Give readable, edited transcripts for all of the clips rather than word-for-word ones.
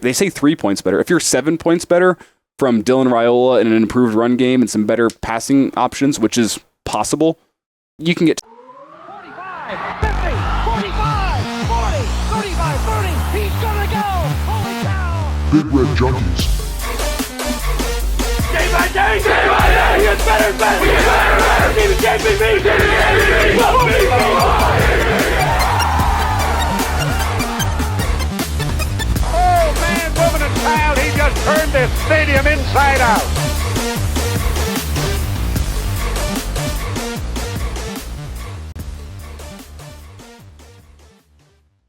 they say 3 points better. If you're 7 points better from Dylan Raiola and an improved run game and some better passing options, which is possible, you can get 45, 50, 45, 40, 35, 30. He's gonna go. Holy cow. Big Red Junkies. Day by day, he gets better and better. He gets better and better. He's the KPB. Oh, man, woman, and child, he just turned this stadium inside out.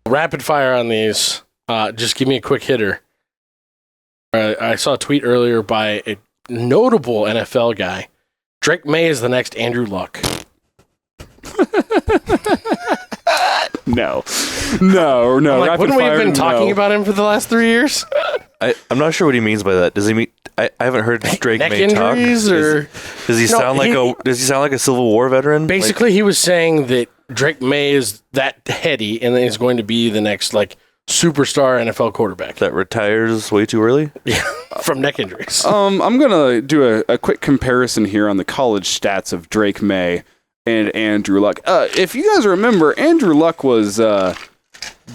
Rapid fire on these. Just give me a quick hitter. I saw a tweet earlier by a notable NFL guy. Drake May is the next Andrew Luck. No. Like, wouldn't we have been talking about him for the last 3 years? I'm not sure what he means by that. Does he mean? I haven't heard Drake neck May talk. injuries or Does he sound like a Civil War veteran? basically he was saying that Drake May is that heady and then he's going to be the next superstar NFL quarterback that retires way too early? Yeah, from neck injuries. I'm gonna do a quick comparison here on the college stats of Drake May and Andrew Luck. If you guys remember, Andrew Luck was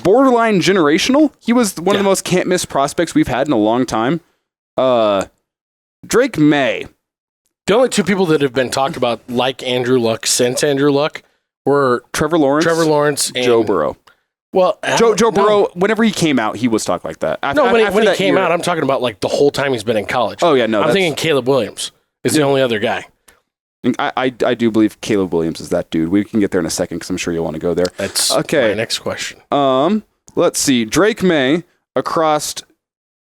borderline generational. He was one of the most can't miss prospects we've had in a long time. Drake May. The only two people that have been talked about like Andrew Luck since Andrew Luck were Trevor Lawrence, and Joe Burrow. Well, Joe Burrow, whenever he came out, he was talked like that. When he came out, I'm talking about the whole time he's been in college. Oh, yeah, no. I'm thinking Caleb Williams is the only other guy. I do believe Caleb Williams is that dude. We can get there in a second because I'm sure you'll want to go there. That's okay. My next question. Let's see. Drake May, across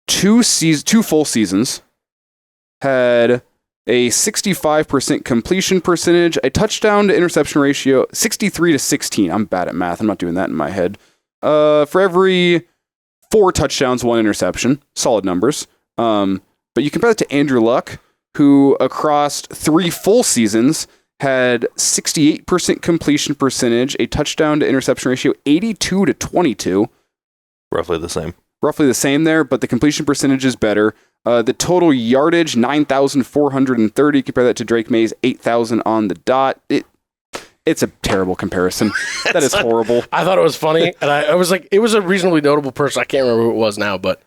two full seasons, had a 65% completion percentage, a touchdown to interception ratio, 63-16. I'm bad at math. I'm not doing that in my head. For every 4 touchdowns, 1 interception. Solid numbers. But you compare that to Andrew Luck, who across 3 full seasons had 68% completion percentage, a touchdown to interception ratio, 82-22. Roughly the same. Roughly the same there, but the completion percentage is better. The total yardage, 9,430. Compare that to Drake May's 8,000 on the dot. It's a terrible comparison. That is horrible. I thought it was funny, and I was like, it was a reasonably notable person. I can't remember who it was now, but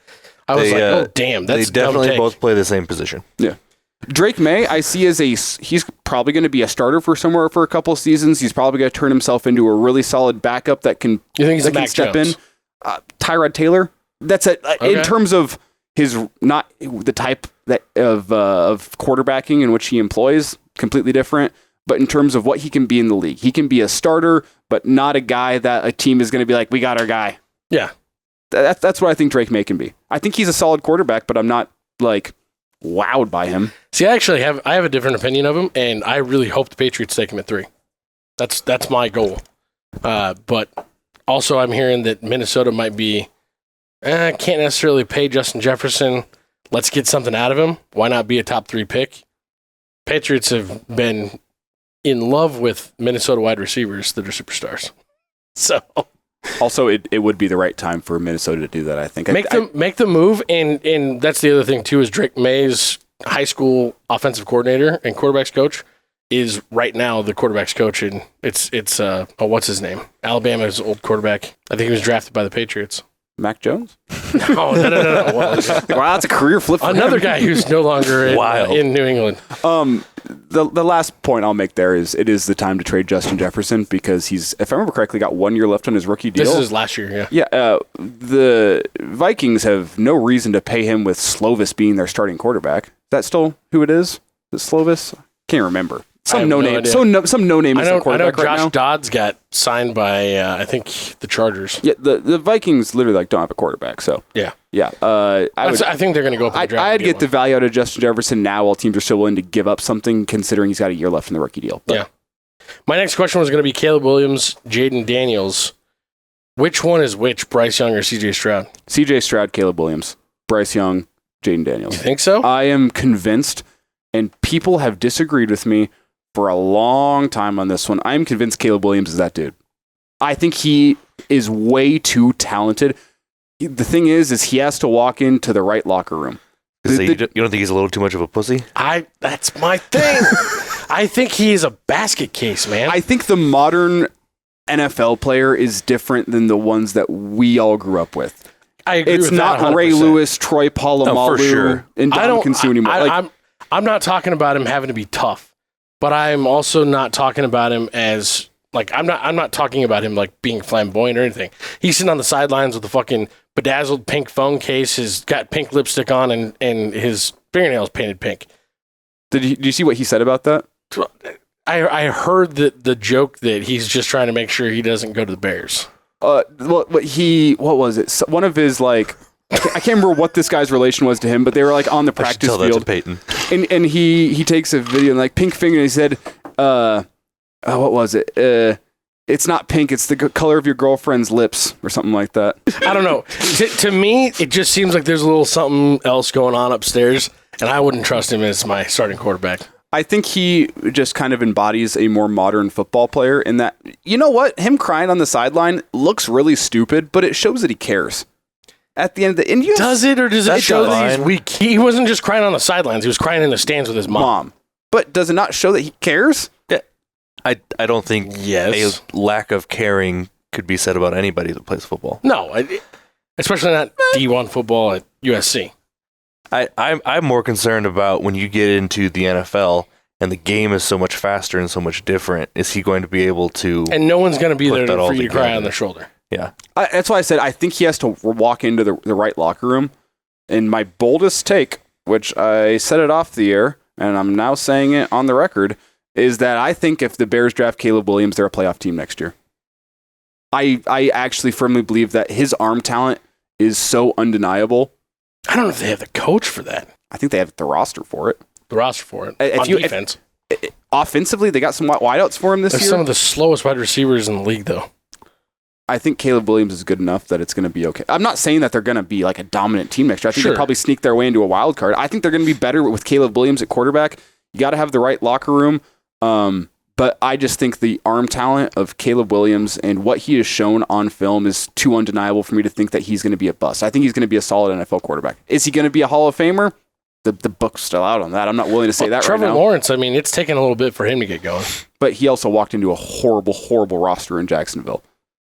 I was oh, damn, that's they definitely both play the same position. Yeah. Drake May, I see as he's probably going to be a starter for somewhere for a couple of seasons. He's probably going to turn himself into a really solid backup that can, you think he's can step in. Tyrod Taylor, that's in terms of his not the type of quarterbacking in which he employs, completely different. But in terms of what he can be in the league, he can be a starter, but not a guy that a team is going to be like, we got our guy. Yeah, that's what I think Drake May can be. I think he's a solid quarterback, but I'm not wowed by him. See, I have a different opinion of him, and I really hope the Patriots take him at 3. That's my goal. But also, I'm hearing that Minnesota might be. Can't necessarily pay Justin Jefferson. Let's get something out of him. Why not be a top 3 pick? Patriots have been in love with Minnesota wide receivers that are superstars. So, also, it would be the right time for Minnesota to do that. I think make the move, and that's the other thing too. Is Drake May's high school offensive coordinator and quarterbacks coach is right now the quarterbacks coach, and it's what's his name? Alabama's old quarterback. I think he was drafted by the Patriots. Mac Jones? No. Wow, that's a career flip for another him. Guy who's no longer in New England. The last point I'll make there is it is the time to trade Justin Jefferson because he's, if I remember correctly, got 1 year left on his rookie deal. This is last year, yeah. Yeah, the Vikings have no reason to pay him with Slovis being their starting quarterback. Is that still who it is? Is it Slovis? Can't remember. Some no name. Some no name is the quarterback right now. I know Josh Dodds got signed by I think the Chargers. Yeah, the Vikings literally don't have a quarterback. So yeah. I think they're going to go up in the draft. I'd get the value out of Justin Jefferson now while teams are still willing to give up something, considering he's got a year left in the rookie deal. But. Yeah. My next question was going to be Caleb Williams, Jaden Daniels. Which one is which, Bryce Young or C.J. Stroud? C.J. Stroud, Caleb Williams, Bryce Young, Jaden Daniels. You think so? I am convinced, and people have disagreed with me for a long time on this one. I'm convinced Caleb Williams is that dude. I think he is way too talented. the thing is he has to walk into the right locker room. You don't think he's a little too much of a pussy? That's my thing. I think he's a basket case, man. I think the modern NFL player is different than the ones that we all grew up with. I agree it's with not that 100%. Ray Lewis, Troy Polamalu, for sure. and Dominican Sue anymore. I'm not talking about him having to be tough, but I'm also not talking about him as like I'm not talking about him like being flamboyant or anything. He's sitting on the sidelines with a fucking bedazzled pink phone case. He's got pink lipstick on and his fingernails painted pink. Did you see what he said about that? I heard the joke that he's just trying to make sure he doesn't go to the Bears. What was it? One of his like, I can't remember what this guy's relation was to him, but they were like on the practice tell field. That to Peyton. And he takes a video and like pink finger. And he said, what was it? It's not pink. It's the color of your girlfriend's lips or something like that. I don't know. To me, it just seems like there's a little something else going on upstairs, and I wouldn't trust him as my starting quarterback. I think he just kind of embodies a more modern football player in that, you know what? Him crying on the sideline looks really stupid, but it shows that he cares. At the end of the... Does it, or does it show that he's weak? He wasn't just crying on the sidelines. He was crying in the stands with his mom. But does it not show that he cares? Yeah. I don't think a lack of caring could be said about anybody that plays football. No, especially not D1 football at USC. I'm more concerned about when you get into the NFL and the game is so much faster and so much different. Is he going to be able to? And no one's going to be there for you to together. cry on their shoulder. Yeah, that's why I said I think he has to walk into the right locker room. And my boldest take, which I said it off the air, and I'm now saying it on the record, is that I think if the Bears draft Caleb Williams, they're a playoff team next year. I actually firmly believe that his arm talent is so undeniable. I don't know if they have the coach for that. I think they have the roster for it. Defense. Offensively, they got some wideouts for him this year. They're some of the slowest wide receivers in the league, though. I think Caleb Williams is good enough that it's going to be okay. I'm not saying that they're going to be like a dominant team next year. I think they'll probably sneak their way into a wild card. I think they're going to be better with Caleb Williams at quarterback. You got to have the right locker room. But I just think the arm talent of Caleb Williams and what he has shown on film is too undeniable for me to think that he's going to be a bust. I think he's going to be a solid NFL quarterback. Is he going to be a Hall of Famer? The book's still out on that. I'm not willing to say that right now. Trevor Lawrence, I mean, it's taken a little bit for him to get going. But he also walked into a horrible, horrible roster in Jacksonville.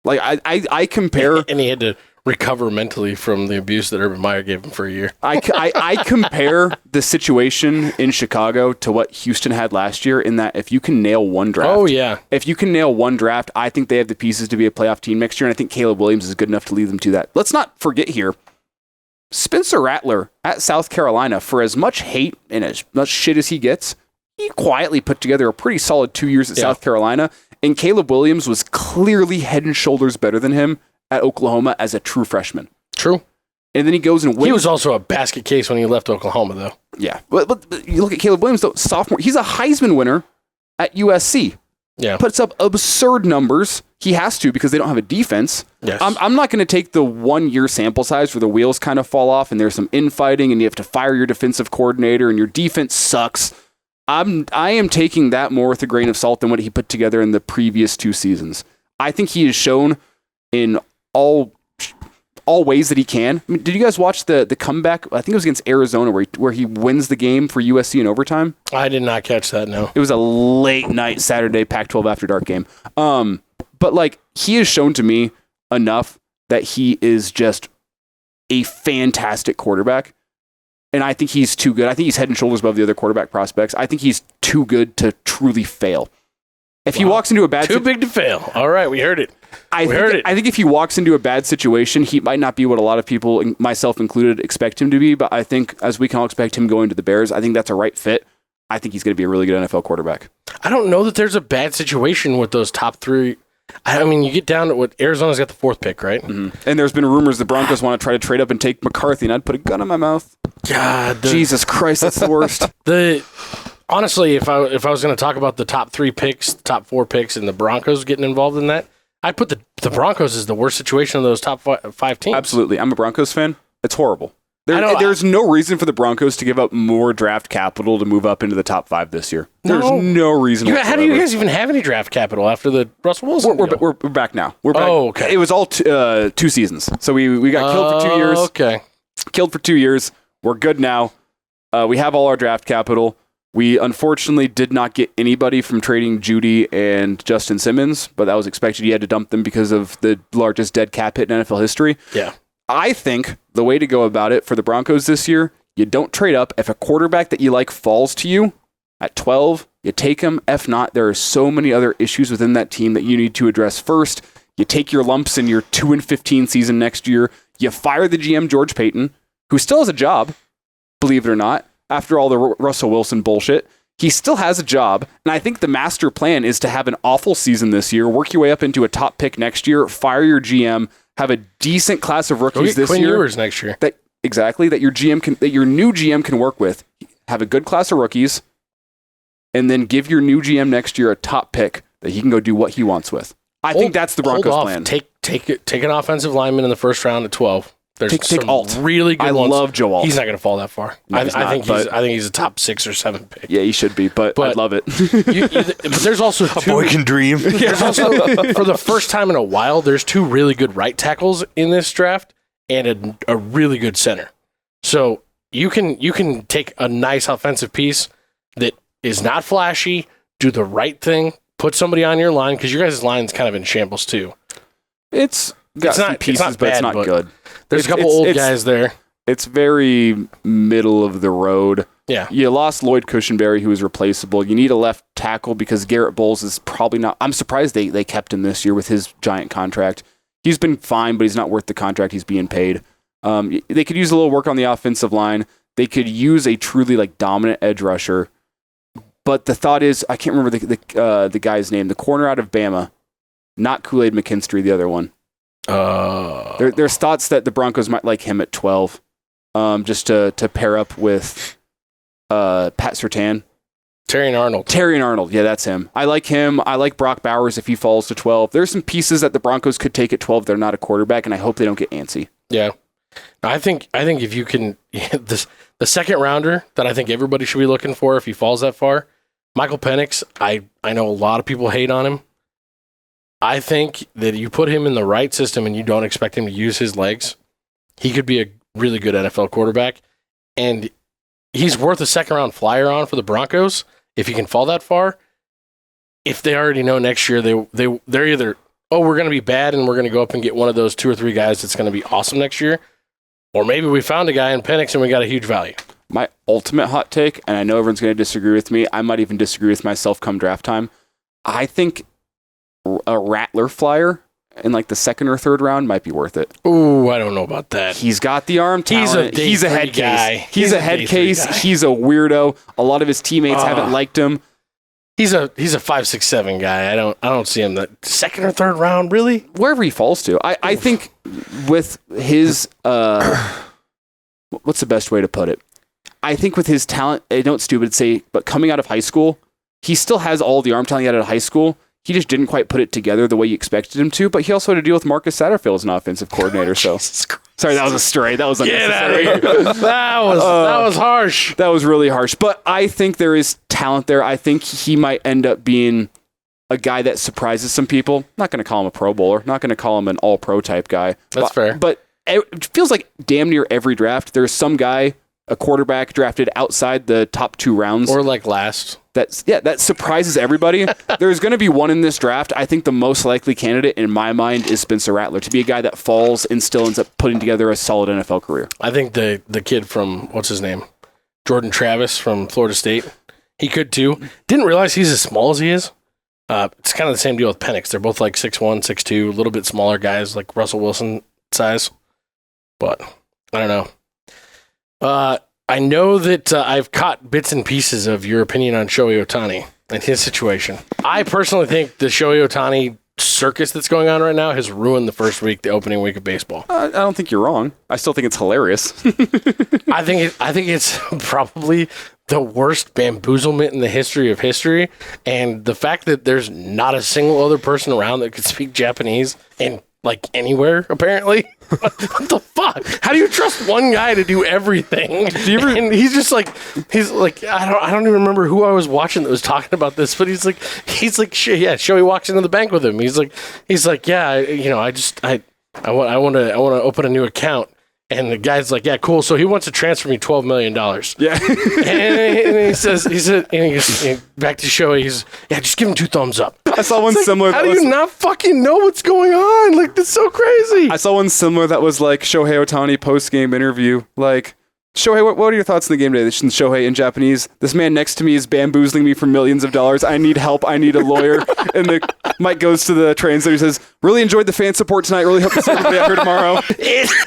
Like, I compare... And he had to recover mentally from the abuse that Urban Meyer gave him for a year. I compare the situation in Chicago to what Houston had last year in that if you can nail one draft... Oh, yeah. If you can nail one draft, I think they have the pieces to be a playoff team next year, and I think Caleb Williams is good enough to lead them to that. Let's not forget here, Spencer Rattler at South Carolina, for as much hate and as much shit as he gets, he quietly put together a pretty solid 2 years at South Carolina, and Caleb Williams was clearly head and shoulders better than him at Oklahoma as a true freshman. True. And then he goes and wins. He was also a basket case when he left Oklahoma, though. Yeah. But you look at Caleb Williams, though, sophomore, he's a Heisman winner at USC. Yeah. Puts up absurd numbers. He has to because they don't have a defense. Yes. I'm not going to take the 1 year sample size where the wheels kind of fall off and there's some infighting and you have to fire your defensive coordinator and your defense sucks. I am taking that more with a grain of salt than what he put together in the previous 2 seasons. I think he has shown in all ways that he can. I mean, did you guys watch the comeback? I think it was against Arizona where he wins the game for USC in overtime. I did not catch that, no. It was a late night Saturday Pac-12 after dark game. But like he has shown to me enough that he is just a fantastic quarterback. And I think he's too good. I think he's head and shoulders above the other quarterback prospects. I think he's too good to truly fail. If he walks into a bad... Too big to fail. All right, we heard it. I think if he walks into a bad situation, he might not be what a lot of people, myself included, expect him to be. But I think, as we can all expect him going to the Bears, I think that's a right fit. I think he's going to be a really good NFL quarterback. I don't know that there's a bad situation with those top 3. I mean, you get down to what Arizona's got the 4th pick, right? Mm-hmm. And there's been rumors the Broncos want to try to trade up and take McCarthy, and I'd put a gun in my mouth. God, Jesus Christ, that's the worst. Honestly, if I was going to talk about the top 3 picks, top 4 picks, and the Broncos getting involved in that, I'd put the Broncos as the worst situation of those top 5 teams. Absolutely. I'm a Broncos fan. It's horrible. There's no reason for the Broncos to give up more draft capital to move up into the top 5 this year. There's no reason. How do you guys even have any draft capital after the Russell Wilson? We're back now. We're back. Oh, okay. It was all 2 seasons. So we got killed for 2 years. Okay. Killed for 2 years. We're good now. We have all our draft capital. We unfortunately did not get anybody from trading Judy and Justin Simmons, but that was expected. You had to dump them because of the largest dead cap hit in NFL history. Yeah. I think the way to go about it for the Broncos this year, you don't trade up. If a quarterback that you like falls to you at 12, you take him. If not, there are so many other issues within that team that you need to address first. You take your lumps in your 2-15 season next year. You fire the GM, George Payton, who still has a job, believe it or not, after all the Russell Wilson bullshit. He still has a job, and I think the master plan is to have an awful season this year, work your way up into a top pick next year, fire your GM, have a decent class of rookies this Quinn year. Ewers next year. That your new GM can work with. Have a good class of rookies, and then give your new GM next year a top pick that he can go do what he wants with. I think that's the Broncos' plan. Take an offensive lineman in the first round at 12. There's take Alt. Really good ones. I love Joe Alt. He's not going to fall that far. No, I think he's a top 6 or 7 pick. Yeah, he should be, but I'd love it. But there's also A boy can dream. There's also, for the first time in a while, there's 2 really good right tackles in this draft and a really good center. So you can take a nice offensive piece that is not flashy, do the right thing, put somebody on your line, because your guys' line's kind of in shambles too. It's got some pieces, but it's not good. There's a couple old guys there. It's very middle of the road. Yeah. You lost Lloyd Cushenberry, who was replaceable. You need a left tackle because Garrett Bowles is probably not. I'm surprised they kept him this year with his giant contract. He's been fine, but he's not worth the contract he's being paid. They could use a little work on the offensive line. They could use a truly dominant edge rusher. But the thought is, I can't remember the guy's name. The corner out of Bama, not Kool-Aid McKinstry, the other one. There's thoughts that the Broncos might like him at 12, just to pair up with Pat Surtain. Terrion Arnold. Yeah, that's him. I like him. I like Brock Bowers if he falls to 12. There's some pieces that the Broncos could take at 12. They're not a quarterback, and I hope they don't get antsy. Yeah. I think if you can, the second rounder that I think everybody should be looking for if he falls that far, Michael Penix. I know a lot of people hate on him. I think that you put him in the right system and you don't expect him to use his legs, he could be a really good NFL quarterback. And he's worth a second-round flyer on for the Broncos if he can fall that far. If they already know next year they're either, we're going to be bad and we're going to go up and get one of those 2 or 3 guys that's going to be awesome next year, or maybe we found a guy in Penix and we got a huge value. My ultimate hot take, and I know everyone's going to disagree with me, I might even disagree with myself come draft time, I think a Rattler flyer in the 2nd or 3rd round might be worth it. Ooh, I don't know about that. He's got the arm talent. He's a head guy. He's a head case. He's a weirdo. A lot of his teammates haven't liked him. He's a 5'6'7" guy. I don't see him the 2nd or 3rd round, really. Wherever he falls to. I think with his what's the best way to put it? I think with his talent, I don't stupid say, but coming out of high school, he still has all the arm talent he had out of high school. He just didn't quite put it together the way you expected him to, but he also had to deal with Marcus Satterfield as an offensive coordinator. So, sorry, that was a stray. That was unnecessary. that was harsh. That was really harsh. But I think there is talent there. I think he might end up being a guy that surprises some people. I'm not going to call him a Pro Bowler. Not going to call him an All-Pro type guy. That's fair. But it feels like damn near every draft, there's some guy, a quarterback drafted outside the top 2 rounds. Or last. That surprises everybody. There's going to be one in this draft. I think the most likely candidate in my mind is Spencer Rattler, to be a guy that falls and still ends up putting together a solid NFL career. I think the kid from, what's his name? Jordan Travis from Florida State. He could too. Didn't realize he's as small as he is. It's kind of the same deal with Penix. They're both 6'1", 6'2", a little bit smaller guys, like Russell Wilson size. But I don't know. I know that I've caught bits and pieces of your opinion on Shohei Ohtani and his situation. I personally think the Shohei Ohtani circus that's going on right now has ruined the opening week of baseball. I don't think you're wrong. I still think it's hilarious. I think it's probably the worst bamboozlement in the history of history, and the fact that there's not a single other person around that could speak Japanese and like anywhere apparently. What the fuck? How do you trust one guy to do everything? And he's just like I don't even remember who I was watching that was talking about this, but he's like Shohei walks into the bank with him. He's like yeah, I want to open a new account. And the guy's like, yeah, cool. So he wants to transfer me $12 million. Yeah. and he said, back to Shohei, just give him 2 thumbs up. I saw one similar. How do you not fucking know what's going on? Like, that's so crazy. I saw one similar that was like Shohei Ohtani post-game interview. Like, Shohei, what are your thoughts on the game today? This is Shohei in Japanese. This man next to me is bamboozling me for millions of dollars. I need help. I need a lawyer. And the mic goes to the translator. Says, "Really enjoyed the fan support tonight. Really hope to see everybody out here tomorrow."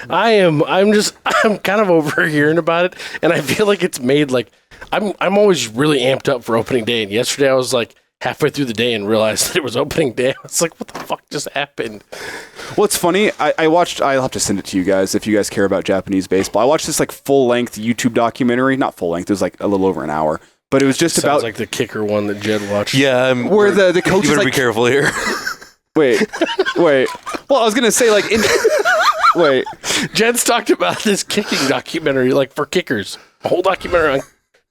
I'm kind of overhearing about it, and I feel like it's made like I'm always really amped up for opening day. And yesterday I was like halfway through the day and realized that it was opening day. I was like, what the fuck just happened? Well, it's funny. I watched. I'll have to send it to you guys if you guys care about Japanese baseball. I watched this like full-length YouTube documentary. Not full-length. It was like a little over an hour. But it was just Sounds like the kicker one that Jed watched. Yeah, where the coach you is better like, be careful here. Wait. Well, I was gonna say like wait. Jed's talked about this kicking documentary, like for kickers. A whole documentary on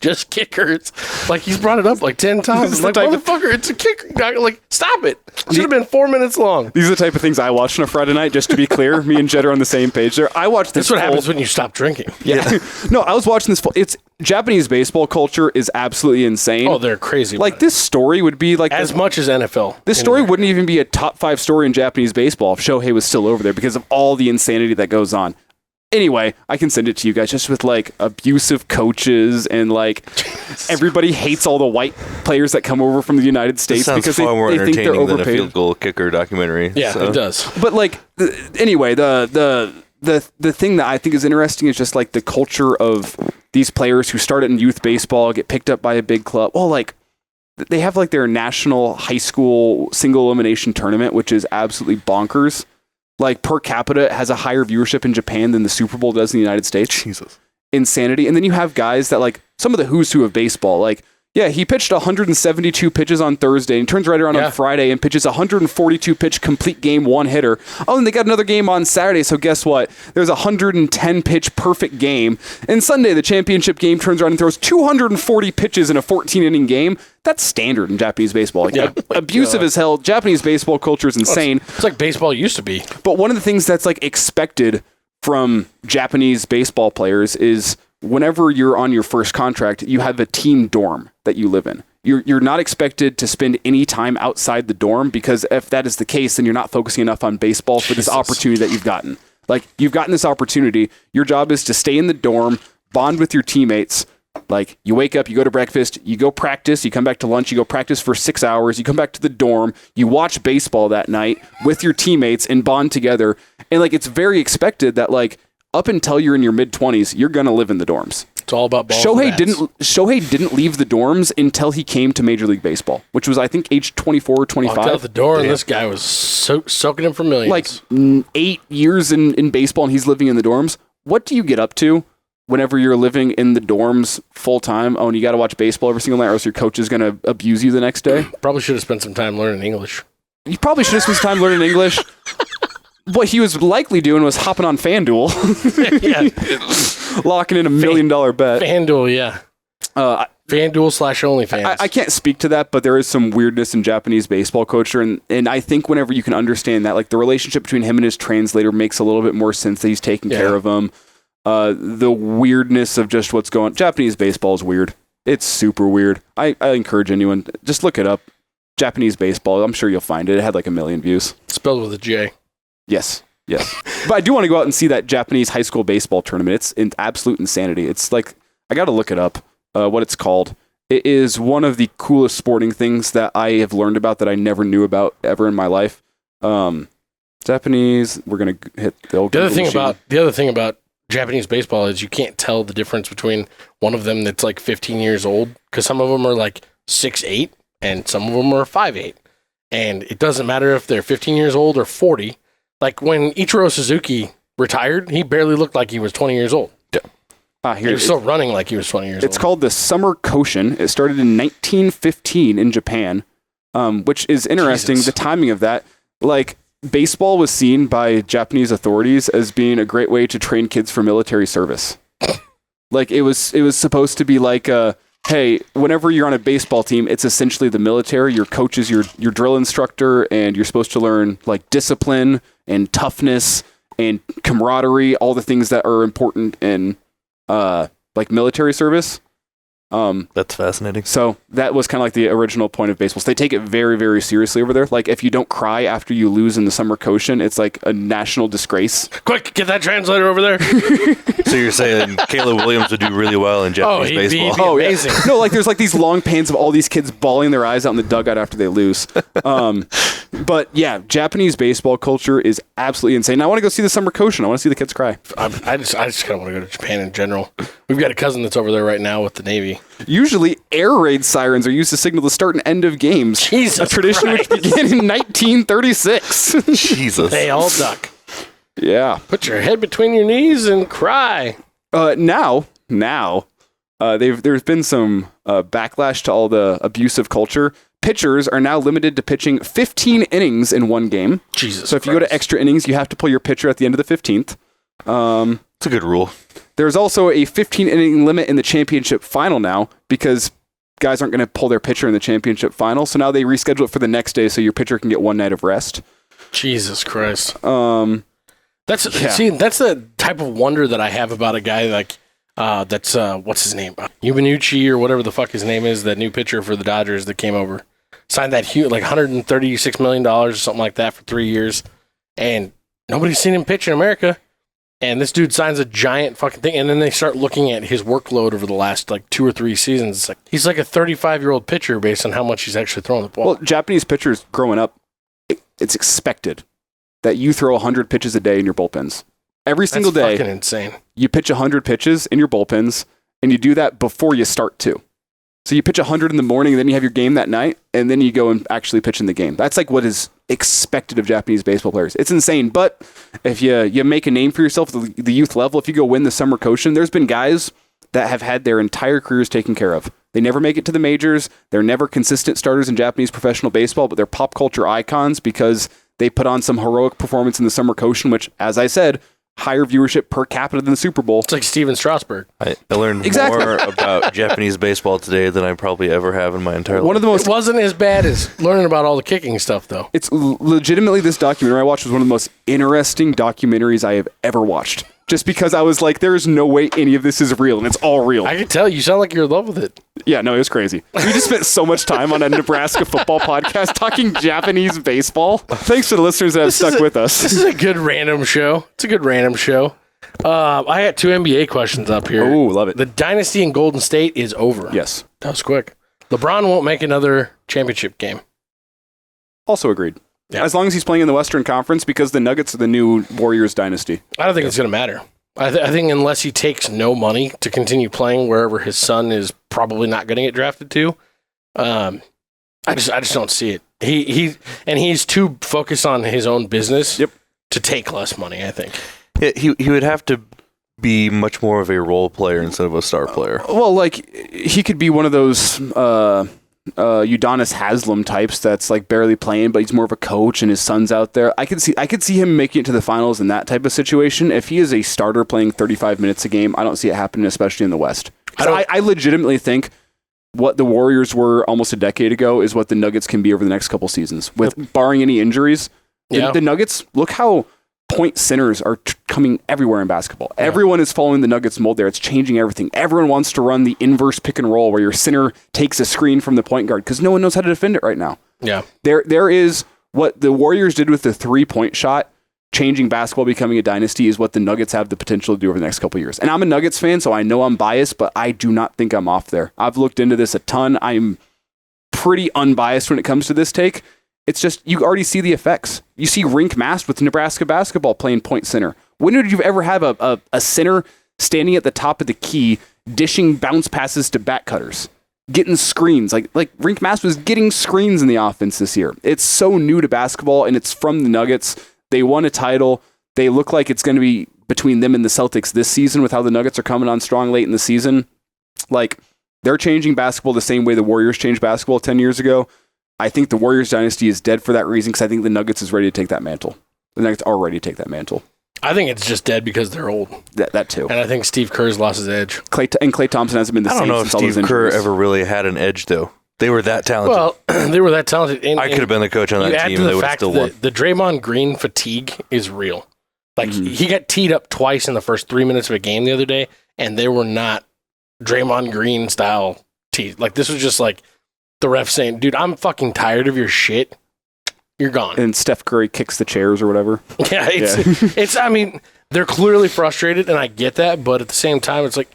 just kickers. Like he's brought it up like 10 times. Like, motherfucker, it's a kicker. Like, stop it. Should have been 4 minutes long. These are the type of things I watch on a Friday night, just to be clear. Me and Jed are on the same page there. I watched this. That's what happens when you stop drinking. Yeah. No, I was watching this. It's Japanese baseball culture is absolutely insane. Oh, they're crazy. Like this story would be like as much as NFL. This story wouldn't even be a top 5 story in Japanese baseball if Shohei was still over there because of all the insanity that goes on. Anyway, I can send it to you guys just with like abusive coaches and like everybody hates all the white players that come over from the United States because far more they think they're entertaining than a overpaid. field goal kicker documentary. Yeah, so. it does. But like anyway, the thing that I think is interesting is just like the culture of these players who started in youth baseball, get picked up by a big club. Well, like they have like their national high school single elimination tournament, which is absolutely bonkers. Like per capita, it has a higher viewership in Japan than the Super Bowl does in the United States. Jesus. Insanity. And then you have guys that like some of the who's who of baseball. Like, yeah, he pitched 172 pitches on Thursday and turns right around on Friday and pitches 142 pitch complete game 1-hitter. Oh, and they got another game on Saturday. So guess what? There's a 110 pitch perfect game. And Sunday, the championship game turns around and throws 240 pitches in a 14-inning game. That's standard in Japanese baseball. Like, abusive as hell. Japanese baseball culture is insane. It's like baseball used to be. But one of the things that's like expected from Japanese baseball players is whenever you're on your first contract, you have a team dorm that you live in. You're not expected to spend any time outside the dorm because if that is the case, then you're not focusing enough on baseball for this opportunity that you've gotten. Like, you've gotten this opportunity. Your job is to stay in the dorm, bond with your teammates. Like, you wake up, you go to breakfast, you go practice, you come back to lunch, you go practice for 6 hours, you come back to the dorm, you watch baseball that night with your teammates and bond together. And, like, it's very expected that, like, up until you're in your mid-20s, you're going to live in the dorms. It's all about balls. Shohei didn't leave the dorms until he came to Major League Baseball, which was, I think, age 24 or 25. Walked out the door, and this guy was soaking him for millions. Like 8 years in baseball, and he's living in the dorms. What do you get up to whenever you're living in the dorms full-time? Oh, and you got to watch baseball every single night, or else your coach is going to abuse you the next day? Probably should have spent some time learning English. You probably should have spent some time learning English. What he was likely doing was hopping on FanDuel. Yeah. Locking in $1 million bet. FanDuel, yeah. FanDuel/OnlyFans. I can't speak to that, but there is some weirdness in Japanese baseball culture, and I think whenever you can understand that, like the relationship between him and his translator makes a little bit more sense that he's taking care of him. The weirdness of just what's going on. Japanese baseball is weird. It's super weird. I encourage anyone, just look it up. Japanese baseball. I'm sure you'll find it. It had like 1 million views. Spelled with a J. Yes. But I do want to go out and see that Japanese high school baseball tournament. It's in absolute insanity. It's like, I got to look it up, what it's called. It is one of the coolest sporting things that I have learned about that I never knew about ever in my life. Japanese, we're going to hit the old The other thing about Japanese baseball is you can't tell the difference between one of them that's like 15 years old, because some of them are like 6'8", and some of them are 5'8". And it doesn't matter if they're 15 years old or 40. Like when Ichiro Suzuki retired, he barely looked like he was 20 years old. He was still running like he was 20 years old. It's called the Summer Koshin. It started in 1915 in Japan, which is interesting. Jesus. The timing of that. Like, baseball was seen by Japanese authorities as being a great way to train kids for military service. Like it was supposed to be like hey, whenever you're on a baseball team, it's essentially the military. Your coach is your drill instructor, and you're supposed to learn like discipline and toughness and camaraderie, all the things that are important in like military service. That's fascinating. So that was kind of like the original point of baseball. So they take it very, very seriously over there. Like if you don't cry after you lose in the summer Koshin, it's like a national disgrace. Quick, get that translator over there. So you're saying Caleb Williams would do really well in Japanese baseball? He'd be amazing. Yeah. No, like there's like these long pans of all these kids bawling their eyes out in the dugout after they lose. But yeah, Japanese baseball culture is absolutely insane. I want to go see the summer Koshin. I want to see the kids cry. I just kind of want to go to Japan in general. We've got a cousin that's over there right now with the Navy. Usually, air raid sirens are used to signal the start and end of games. Jesus a tradition Christ. which began in 1936. Jesus. They all duck. Yeah. Put your head between your knees and cry. Now, there's been some backlash to all the abusive culture. Pitchers are now limited to pitching 15 innings in one game. Jesus. So if you go to extra innings, you have to pull your pitcher at the end of the 15th. It's a good rule. There's also a 15-inning limit in the championship final now because guys aren't going to pull their pitcher in the championship final. So now they reschedule it for the next day so your pitcher can get one night of rest. Jesus Christ. That's the type of wonder that I have about a guy like that's what's his name? Umanuchi or whatever the fuck his name is, that new pitcher for the Dodgers that came over. Signed that huge, like $136 million or something like that for 3 years. And nobody's seen him pitch in America. And this dude signs a giant fucking thing. And then they start looking at his workload over the last like 2 or 3 seasons. It's like he's like a 35-year-old pitcher based on how much he's actually throwing the ball. Well, Japanese pitchers growing up, it's expected that you throw 100 pitches a day in your bullpens. Every single day. That's fucking insane. You pitch 100 pitches in your bullpens, and you do that before you start too. So you pitch 100 in the morning, and then you have your game that night, and then you go and actually pitch in the game. That's like what is expected of Japanese baseball players. It's insane, but if you make a name for yourself at the youth level, if you go win the Summer Koshin, there's been guys that have had their entire careers taken care of. They never make it to the majors. They're never consistent starters in Japanese professional baseball, but they're pop culture icons because they put on some heroic performance in the Summer Koshin, which, as I said, higher viewership per capita than the Super Bowl. It's like Steven Strasburg. I learned more about Japanese baseball today than I probably ever have in my entire life. It wasn't as bad as learning about all the kicking stuff, though. It's legitimately, this documentary I watched was one of the most interesting documentaries I have ever watched. Just because I was like, there is no way any of this is real, and it's all real. I can tell you sound like you're in love with it. Yeah, no, it was crazy. We just spent so much time on a Nebraska football podcast talking Japanese baseball. Thanks to the listeners that have stuck with us. This is a good random show. It's a good random show. I got 2 NBA questions up here. Oh, love it. The dynasty in Golden State is over. Yes. That was quick. LeBron won't make another championship game. Also agreed. Yeah. As long as he's playing in the Western Conference, because the Nuggets are the new Warriors dynasty. I don't think it's going to matter. I think unless he takes no money to continue playing wherever his son is probably not going to get drafted to, I just don't see it. He's too focused on his own business to take less money, I think. Yeah, he would have to be much more of a role player instead of a star player. Well, like, he could be one of those Udonis Haslem types that's like barely playing, but he's more of a coach and his son's out there. I could see him making it to the finals in that type of situation. If he is a starter playing 35 minutes a game, I don't see it happening, especially in the West. I legitimately think what the Warriors were almost a decade ago is what the Nuggets can be over the next couple seasons. With barring any injuries, the Nuggets, look how point centers are coming everywhere in basketball. Yeah. Everyone is following the Nuggets mold there. It's changing everything. Everyone wants to run the inverse pick and roll where your center takes a screen from the point guard because no one knows how to defend it right now. Yeah. There is what the Warriors did with the 3-point shot, changing basketball, becoming a dynasty, is what the Nuggets have the potential to do over the next couple of years. And I'm a Nuggets fan, so I know I'm biased, but I do not think I'm off there. I've looked into this a ton. I'm pretty unbiased when it comes to this take. It's just, you already see the effects. You see Rink Mast with Nebraska basketball playing point center. When did you ever have a center standing at the top of the key, dishing bounce passes to back cutters, getting screens? Like Rink Mast was getting screens in the offense this year. It's so new to basketball, and it's from the Nuggets. They won a title. They look like it's going to be between them and the Celtics this season with how the Nuggets are coming on strong late in the season. Like, they're changing basketball the same way the Warriors changed basketball 10 years ago. I think the Warriors dynasty is dead for that reason because I think the Nuggets is ready to take that mantle. The Nuggets are ready to take that mantle. I think it's just dead because they're old. That too. And I think Steve Kerr's lost his edge. Klay Thompson hasn't been the same. I don't know if since all those Steve Kerr injuries. ever really had an edge, though. They were that talented. Well, they were that talented. And, I could have been the coach on that team, and they would have still won. The Draymond Green fatigue is real. Like, he got teed up twice in the first 3 minutes of a game the other day, and they were not Draymond Green style tees. Like, this was just like the ref saying, dude, I'm fucking tired of your shit. You're gone. And Steph Curry kicks the chairs or whatever. Yeah, it's I mean, they're clearly frustrated, and I get that, but at the same time, it's like,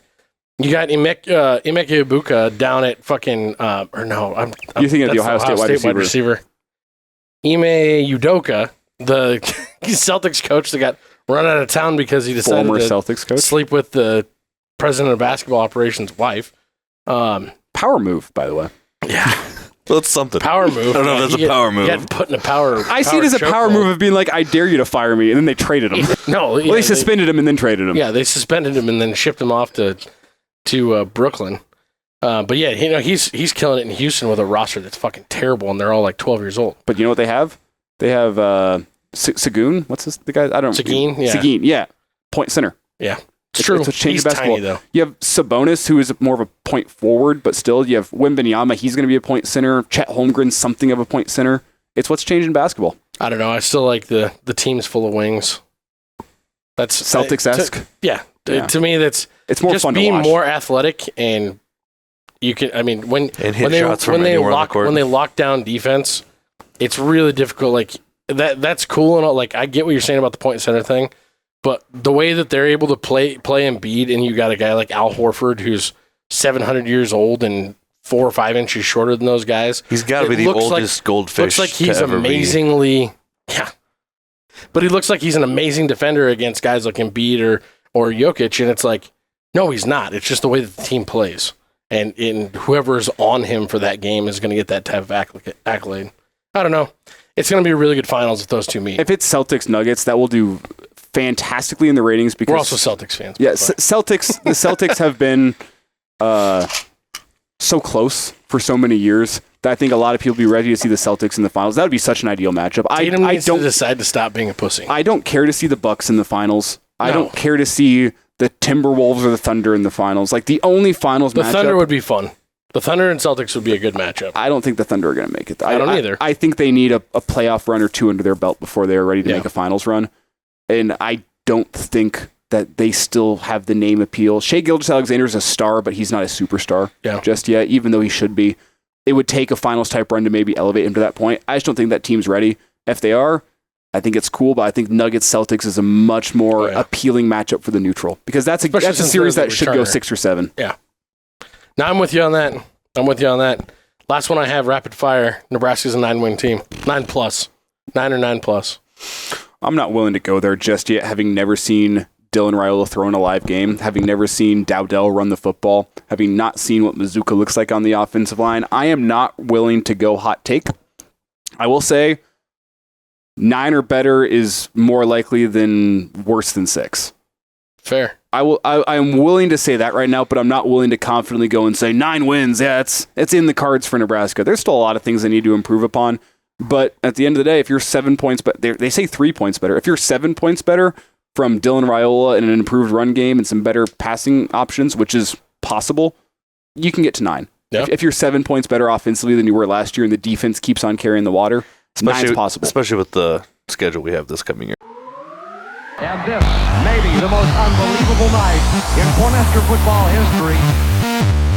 you got Emeka Ibuka down at fucking, or no, You're thinking of the Ohio State wide receiver. Ime Udoka, the Celtics coach that got run out of town because he decided Former to Celtics coach. sleep with the president of basketball operations' wife. Power move, by the way. Yeah. Well, it's something. Power move. I don't know if that's a power move. He got put in a power. I see it as a power move of being like, I dare you to fire me, and then they traded him. No, Well, they suspended him and then traded him. Yeah, they suspended him and then shipped him off to Brooklyn. But yeah, he's killing it in Houston with a roster that's fucking terrible, and they're all like 12 years old. But you know what they have? They have Sagoon. What's the guy? I don't know. Seguin, yeah. Seguin, yeah. Point center. Yeah. It's true. It's what's changed He's basketball. tiny, though. You have Sabonis, who is more of a point forward, but still, you have Wembanyama. He's going to be a point center. Chet Holmgren's something of a point center. It's what's changed in basketball. I don't know. I still like the team's full of wings. That's Celtics-esque. Yeah. To me, it's more just fun to being watch. more athletic, and you can. I mean, when shots from anywhere on the court. when they lock down defense, it's really difficult. Like that's cool and all. Like I get what you're saying about the point center thing. But the way that they're able to play Embiid, and you got a guy like Al Horford who's 700 years old and 4 or 5 inches shorter than those guys. He's got to be the oldest goldfish. Looks like he's to ever amazingly, yeah. But he looks like he's an amazing defender against guys like Embiid or Jokic, and it's like, no, he's not. It's just the way that the team plays, and whoever's on him for that game is going to get that type of accolade. I don't know. It's going to be a really good finals if those two meet. If it's Celtics Nuggets, that will do fantastically in the ratings because we're also Celtics fans. Yeah, the Celtics have been so close for so many years that I think a lot of people will be ready to see the Celtics in the finals. That would be such an ideal matchup. Tatum needs to decide to stop being a pussy. I don't care to see the Bucks in the finals. No. I don't care to see the Timberwolves or the Thunder in the finals. Like the only finals matchup. The Thunder would be fun. The Thunder and Celtics would be a good matchup. I don't think the Thunder are going to make it. I don't either. I think they need a playoff run or two under their belt before they are ready to make a finals run. And I don't think that they still have the name appeal. Shai Gilgeous-Alexander is a star, but he's not a superstar just yet, even though he should be. It would take a finals-type run to maybe elevate him to that point. I just don't think that team's ready. If they are, I think it's cool, but I think Nuggets-Celtics is a much more appealing matchup for the neutral. Because that's a series that should go 6 or 7. Yeah. Now, I'm with you on that. Last one I have, rapid fire. Nebraska's a 9-win team. 9+. 9 or 9+. I'm not willing to go there just yet, having never seen Dylan Raiola throw in a live game, having never seen Dowdell run the football, having not seen what Mazuka looks like on the offensive line. I am not willing to go hot take. I will say 9 or better is more likely than worse than 6. Fair. I am willing to say that right now, but I'm not willing to confidently go and say 9 wins. Yeah, it's in the cards for Nebraska. There's still a lot of things they need to improve upon. But at the end of the day, if you're 7 points, but they say 3 points better. If you're 7 points better from Dylan Raiola and an improved run game and some better passing options, which is possible, you can get to 9. Yeah. If you're 7 points better offensively than you were last year and the defense keeps on carrying the water, 9's possible. Especially with the schedule we have this coming year. And this may be the most unbelievable night in Cornhusker football history.